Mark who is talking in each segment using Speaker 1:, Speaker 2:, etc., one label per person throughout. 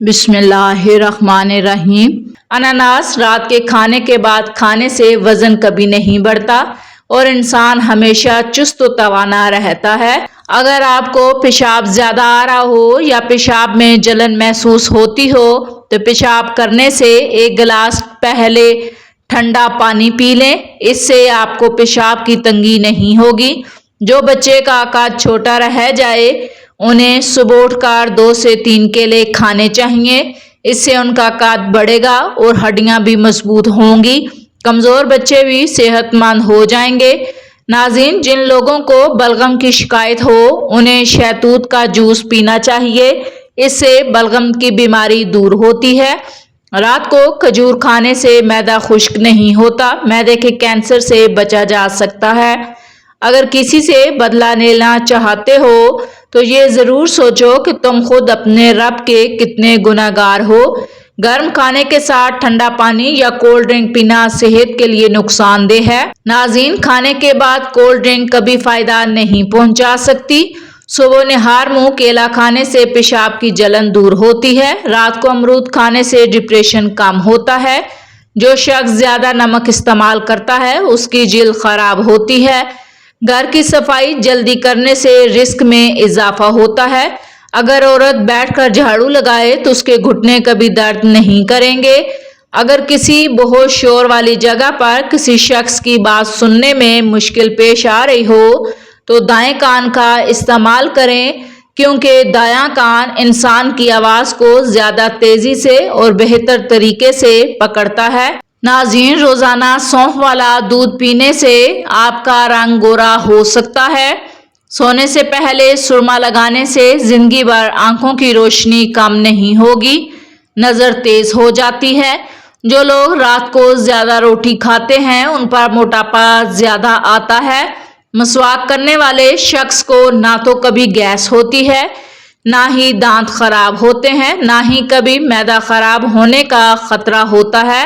Speaker 1: بسم اللہ الرحمن الرحیم۔ اناناس رات کے کھانے کے بعد کھانے سے وزن کبھی نہیں بڑھتا اور انسان ہمیشہ چست و توانا رہتا ہے۔ اگر آپ کو پیشاب زیادہ آ رہا ہو یا پیشاب میں جلن محسوس ہوتی ہو تو پیشاب کرنے سے ایک گلاس پہلے ٹھنڈا پانی پی لیں، اس سے آپ کو پیشاب کی تنگی نہیں ہوگی۔ جو بچے کا قد چھوٹا رہ جائے انہیں صبح اٹھ کر 2 سے 3 کیلے کھانے چاہیے، اس سے ان کا قد بڑھے گا اور ہڈیاں بھی مضبوط ہوں گی، کمزور بچے بھی صحت مند ہو جائیں گے۔ ناظرین، جن لوگوں کو بلغم کی شکایت ہو انہیں شہتوت کا جوس پینا چاہیے، اس سے بلغم کی بیماری دور ہوتی ہے۔ رات کو کھجور کھانے سے معدہ خشک نہیں ہوتا، معدے کے کینسر سے بچا جا سکتا ہے۔ اگر کسی سے بدلہ لینا چاہتے ہو تو یہ ضرور سوچو کہ تم خود اپنے رب کے کتنے گناہ گار ہو۔ گرم کھانے کے ساتھ ٹھنڈا پانی یا کولڈ ڈرنک پینا صحت کے لیے نقصان دہ ہے۔ ناظرین، کھانے کے بعد کولڈ ڈرنک کبھی فائدہ نہیں پہنچا سکتی۔ صبح نہار منہ کیلا کھانے سے پیشاب کی جلن دور ہوتی ہے۔ رات کو امرود کھانے سے ڈپریشن کم ہوتا ہے۔ جو شخص زیادہ نمک استعمال کرتا ہے اس کی جلد خراب ہوتی ہے۔ گھر کی صفائی جلدی کرنے سے رزق میں اضافہ ہوتا ہے۔ اگر عورت بیٹھ کر جھاڑو لگائے تو اس کے گھٹنے کبھی درد نہیں کریں گے۔ اگر کسی بہت شور والی جگہ پر کسی شخص کی بات سننے میں مشکل پیش آ رہی ہو تو دائیں کان کا استعمال کریں، کیونکہ دایاں کان انسان کی آواز کو زیادہ تیزی سے اور بہتر طریقے سے پکڑتا ہے۔ ناظرین، روزانہ سونف والا دودھ پینے سے آپ کا رنگ گورا ہو سکتا ہے۔ سونے سے پہلے سرما لگانے سے زندگی بھر آنکھوں کی روشنی کم نہیں ہوگی، نظر تیز ہو جاتی ہے۔ جو لوگ رات کو زیادہ روٹی کھاتے ہیں ان پر موٹاپا زیادہ آتا ہے۔ مسواک کرنے والے شخص کو نہ تو کبھی گیس ہوتی ہے، نہ ہی دانت خراب ہوتے ہیں، نہ ہی کبھی معدہ خراب ہونے کا خطرہ ہوتا ہے۔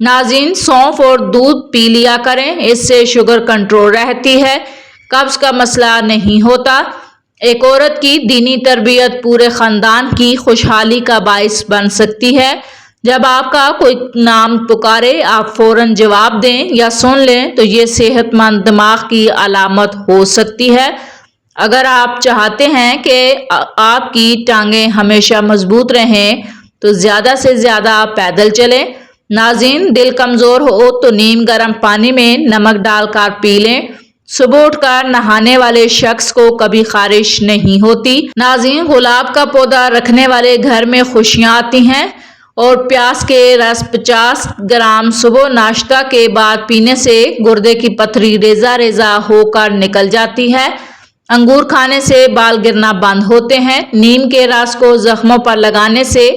Speaker 1: ناظرین، سونف اور دودھ پی لیا کریں، اس سے شوگر کنٹرول رہتی ہے، قبض کا مسئلہ نہیں ہوتا۔ ایک عورت کی دینی تربیت پورے خاندان کی خوشحالی کا باعث بن سکتی ہے۔ جب آپ کا کوئی نام پکارے آپ فوراً جواب دیں یا سن لیں تو یہ صحت مند دماغ کی علامت ہو سکتی ہے۔ اگر آپ چاہتے ہیں کہ آپ کی ٹانگیں ہمیشہ مضبوط رہیں تو زیادہ سے زیادہ پیدل چلیں۔ ناظرین، دل کمزور ہو تو نیم گرم پانی میں نمک ڈال کر پی لیں۔ صبح اٹھ کر نہانے والے شخص کو کبھی خارش نہیں ہوتی۔ ناظرین، گلاب کا پودا رکھنے والے گھر میں خوشیاں آتی ہیں اور پیاز کے رس 50 گرام صبح ناشتہ کے بعد پینے سے گردے کی پتھری ریزہ ریزہ ہو کر نکل جاتی ہے۔ انگور کھانے سے بال گرنا بند ہوتے ہیں۔ نیم کے رس کو زخموں پر لگانے سے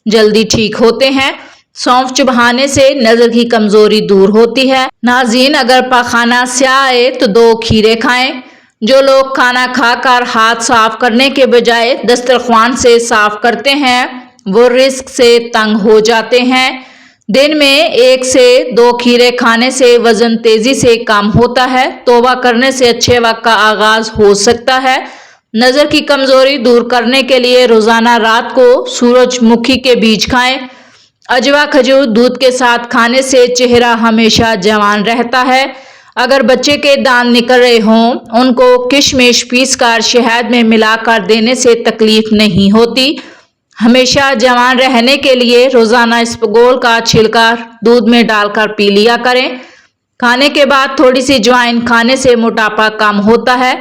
Speaker 1: جلدی ٹھیک ہوتے ہیں۔ سونف چبانے سے نظر کی کمزوری دور ہوتی ہے۔ ناظرین، اگر پاخانہ سیاہ آئے تو 2 کھیرے کھائیں۔ جو لوگ کھانا کھا کر ہاتھ صاف کرنے کے بجائے دسترخوان سے صاف کرتے ہیں وہ رزق سے تنگ ہو جاتے ہیں۔ دن میں 1 سے 2 کھیرے کھانے سے وزن تیزی سے کم ہوتا ہے۔ توبہ کرنے سے اچھے وقت کا آغاز ہو سکتا ہے۔ نظر کی کمزوری دور کرنے کے لیے روزانہ رات کو سورج مکھی کے بیج کھائیں۔ اجوا کھجور دودھ کے ساتھ کھانے سے چہرہ ہمیشہ جوان رہتا ہے۔ اگر بچے کے دانت نکل رہے ہوں ان کو کشمش پیس کر شہد میں ملا کر دینے سے تکلیف نہیں ہوتی۔ ہمیشہ جوان رہنے کے لیے روزانہ اسپغول کا چھلکا دودھ میں ڈال کر پی لیا کریں۔ کھانے کے بعد تھوڑی سی جوائن کھانے سے موٹاپا کم ہوتا ہے،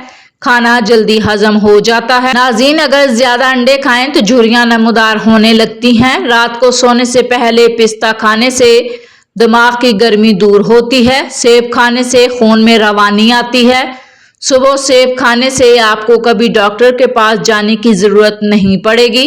Speaker 1: کھانا جلدی ہضم ہو جاتا ہے۔ ناظرین، اگر زیادہ انڈے کھائیں تو جھریاں نمودار ہونے لگتی ہیں۔ رات کو سونے سے پہلے پستہ کھانے سے دماغ کی گرمی دور ہوتی ہے۔ سیب کھانے سے خون میں روانی آتی ہے۔ صبح سیب کھانے سے آپ کو کبھی ڈاکٹر کے پاس جانے کی ضرورت نہیں پڑے گی۔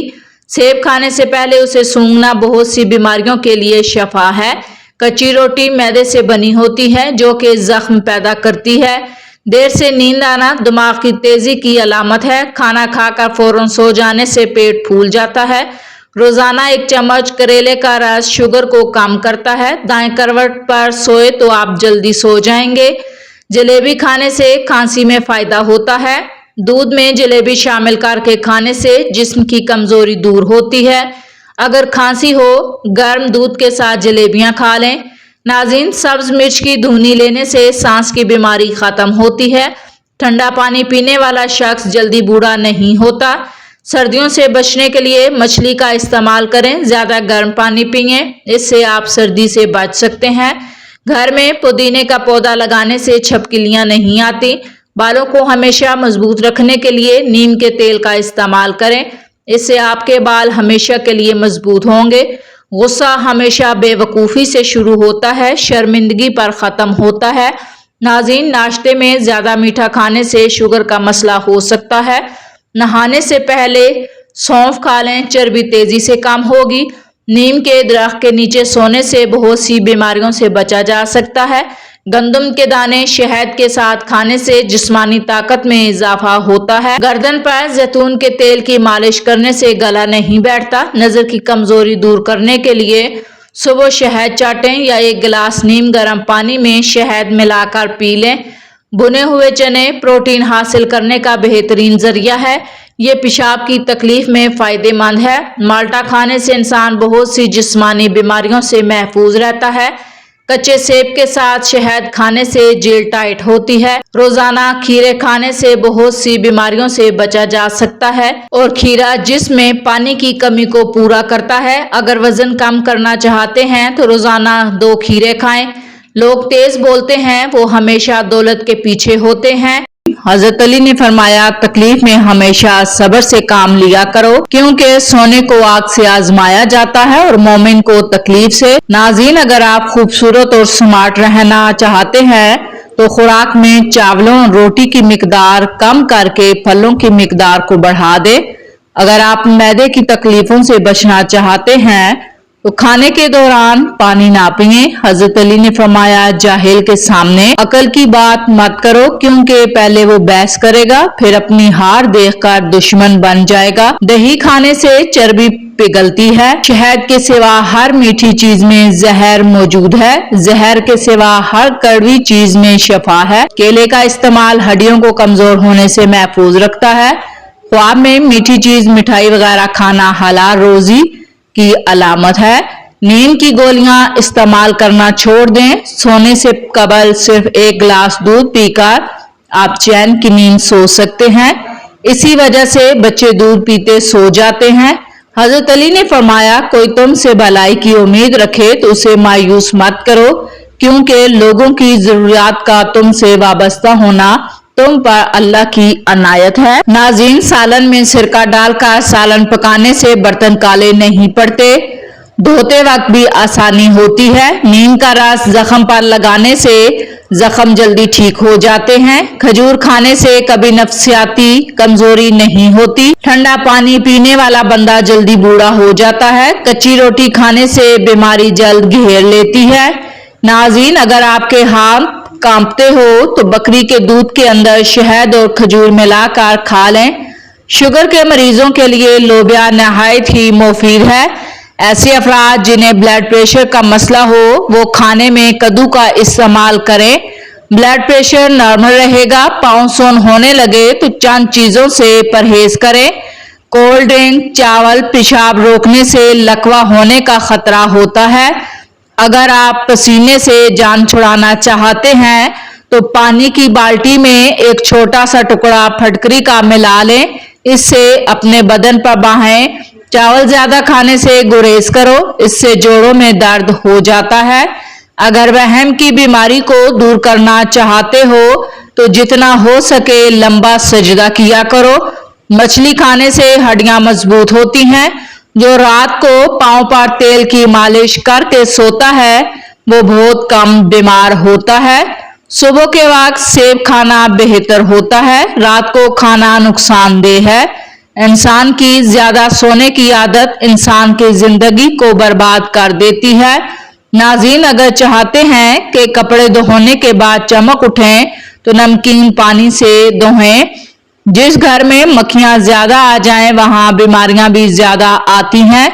Speaker 1: سیب کھانے سے پہلے اسے سونگھنا بہت سی بیماریوں کے لیے شفا ہے۔ کچی روٹی میدے سے بنی ہوتی ہے جو کہ زخم پیدا کرتی ہے۔ دیر سے نیند آنا دماغ کی تیزی کی علامت ہے۔ کھانا کھا کر فوراً سو جانے سے پیٹ پھول جاتا ہے۔ روزانہ 1 چمچ کریلے کا رس شوگر کو کم کرتا ہے۔ دائیں کروٹ پر سوئے تو آپ جلدی سو جائیں گے۔ جلیبی کھانے سے کھانسی میں فائدہ ہوتا ہے۔ دودھ میں جلیبی شامل کر کے کھانے سے جسم کی کمزوری دور ہوتی ہے۔ اگر کھانسی ہو گرم دودھ کے ساتھ جلیبیاں کھا لیں۔ ناظرین، سبز مرچ کی دھنی لینے سے سانس کی بیماری ختم ہوتی ہے۔ ٹھنڈا پانی پینے والا شخص جلدی بوڑھا نہیں ہوتا۔ سردیوں سے بچنے کے لیے مچھلی کا استعمال کریں، زیادہ گرم پانی پئیں، اس سے آپ سردی سے بچ سکتے ہیں۔ گھر میں پودینے کا پودا لگانے سے چھپکلیاں نہیں آتی۔ بالوں کو ہمیشہ مضبوط رکھنے کے لیے نیم کے تیل کا استعمال کریں، اس سے آپ کے بال ہمیشہ کے لیے مضبوط ہوں گے۔ غصہ ہمیشہ بے وقوفی سے شروع ہوتا ہے، شرمندگی پر ختم ہوتا ہے۔ ناظرین، ناشتے میں زیادہ میٹھا کھانے سے شوگر کا مسئلہ ہو سکتا ہے۔ نہانے سے پہلے سونف کھا لیں، چربی تیزی سے کم ہوگی۔ نیم کے درخت کے نیچے سونے سے بہت سی بیماریوں سے بچا جا سکتا ہے۔ گندم کے دانے شہد کے ساتھ کھانے سے جسمانی طاقت میں اضافہ ہوتا ہے۔ گردن پر زیتون کے تیل کی مالش کرنے سے گلا نہیں بیٹھتا۔ نظر کی کمزوری دور کرنے کے لیے صبح شہد چاٹیں یا ایک گلاس نیم گرم پانی میں شہد ملا کر پی لیں۔ بھنے ہوئے چنے پروٹین حاصل کرنے کا بہترین ذریعہ ہے۔ یہ پیشاب کی تکلیف میں فائدہ مند ہے۔ مالٹا کھانے سے انسان بہت سی جسمانی بیماریوں سے محفوظ رہتا ہے۔ کچے سیب کے ساتھ شہد کھانے سے جلد ٹائٹ ہوتی ہے۔ روزانہ کھیرے کھانے سے بہت سی بیماریوں سے بچا جا سکتا ہے اور کھیرا جسم میں پانی کی کمی کو پورا کرتا ہے۔ اگر وزن کم کرنا چاہتے ہیں تو روزانہ 2 کھیرے کھائیں۔ لوگ تیز بولتے ہیں، وہ ہمیشہ دولت کے پیچھے ہوتے ہیں۔ حضرت علی نے فرمایا، تکلیف میں ہمیشہ صبر سے کام لیا کرو، کیونکہ سونے کو آگ سے آزمایا جاتا ہے اور مومن کو تکلیف سے۔ ناظرین، اگر آپ خوبصورت اور سمارٹ رہنا چاہتے ہیں تو خوراک میں چاولوں اور روٹی کی مقدار کم کر کے پھلوں کی مقدار کو بڑھا دیں۔ اگر آپ معدے کی تکلیفوں سے بچنا چاہتے ہیں تو کھانے کے دوران پانی نہ پئیں۔ حضرت علی نے فرمایا، جاہل کے سامنے عقل کی بات مت کرو، کیونکہ پہلے وہ بحث کرے گا، پھر اپنی ہار دیکھ کر دشمن بن جائے گا۔ دہی کھانے سے چربی پگھلتی ہے۔ شہد کے سوا ہر میٹھی چیز میں زہر موجود ہے۔ زہر کے سوا ہر کڑوی چیز میں شفا ہے۔ کیلے کا استعمال ہڈیوں کو کمزور ہونے سے محفوظ رکھتا ہے۔ خواب میں میٹھی چیز، مٹھائی وغیرہ کھانا حلال روزی کی علامت ہے۔ نیند کی گولیاں استعمال کرنا چھوڑ دیں۔ سونے سے قبل صرف 1 گلاس دودھ پی کر آپ چین کی نیند سو سکتے ہیں۔ اسی وجہ سے بچے دودھ پیتے سو جاتے ہیں۔ حضرت علی نے فرمایا، کوئی تم سے بھلائی کی امید رکھے تو اسے مایوس مت کرو، کیونکہ لوگوں کی ضروریات کا تم سے وابستہ ہونا تم پر اللہ کی عنایت ہے۔ ناظرین، سالن میں سرکہ ڈال کر سالن پکانے سے برتن کالے نہیں پڑتے، دھوتے وقت بھی آسانی ہوتی ہے۔ نیم کا رس زخم پر لگانے سے زخم جلدی ٹھیک ہو جاتے ہیں۔ کھجور کھانے سے کبھی نفسیاتی کمزوری نہیں ہوتی۔ ٹھنڈا پانی پینے والا بندہ جلدی بوڑھا ہو جاتا ہے۔ کچی روٹی کھانے سے بیماری جلد گھیر لیتی ہے۔ ناظرین، اگر آپ کے ہاتھ کانپتے ہو تو بکری کے دودھ کے اندر شہد اور کھجور ملا کر کھا لیں۔ شوگر کے مریضوں کے لیے لوبیا نہایت ہی مفید ہے۔ ایسے افراد جنہیں بلڈ پریشر کا مسئلہ ہو وہ کھانے میں کدو کا استعمال کریں، بلڈ پریشر نارمل رہے گا۔ پاؤں سون ہونے لگے تو چند چیزوں سے پرہیز کریں۔ کولڈ ڈرنک، چاول پیشاب روکنے سے لکوہ ہونے کا خطرہ ہوتا ہے۔ اگر آپ پسینے سے جان چھڑانا چاہتے ہیں تو پانی کی بالٹی میں ایک چھوٹا سا ٹکڑا پھٹکری کا ملا لیں، اس سے اپنے بدن پر بہائیں۔ چاول زیادہ کھانے سے گریز کرو، اس سے جوڑوں میں درد ہو جاتا ہے۔ اگر وہم کی بیماری کو دور کرنا چاہتے ہو تو جتنا ہو سکے لمبا سجدہ کیا کرو۔ مچھلی کھانے سے ہڈیاں مضبوط ہوتی ہیں۔ جو رات کو پاؤں پر تیل کی مالش کر کے سوتا ہے وہ بہت کم بیمار ہوتا ہے۔ صبح کے وقت سیب کھانا بہتر ہوتا ہے، رات کو کھانا نقصان دہ ہے۔ انسان کی زیادہ سونے کی عادت انسان کی زندگی کو برباد کر دیتی ہے۔ ناظرین، اگر چاہتے ہیں کہ کپڑے دھونے کے بعد چمک اٹھیں تو نمکین پانی سے دھوئیں۔ جس گھر میں مکھیاں زیادہ آ جائیں وہاں بیماریاں بھی زیادہ آتی ہیں۔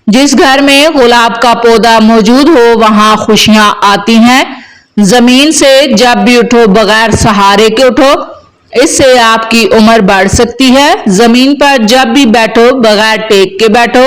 Speaker 1: جس گھر میں گلاب کا پودا موجود ہو وہاں خوشیاں آتی ہیں۔ زمین سے جب بھی اٹھو بغیر سہارے کے اٹھو، اس سے آپ کی عمر بڑھ سکتی ہے۔ زمین پر جب بھی بیٹھو بغیر ٹیک کے بیٹھو۔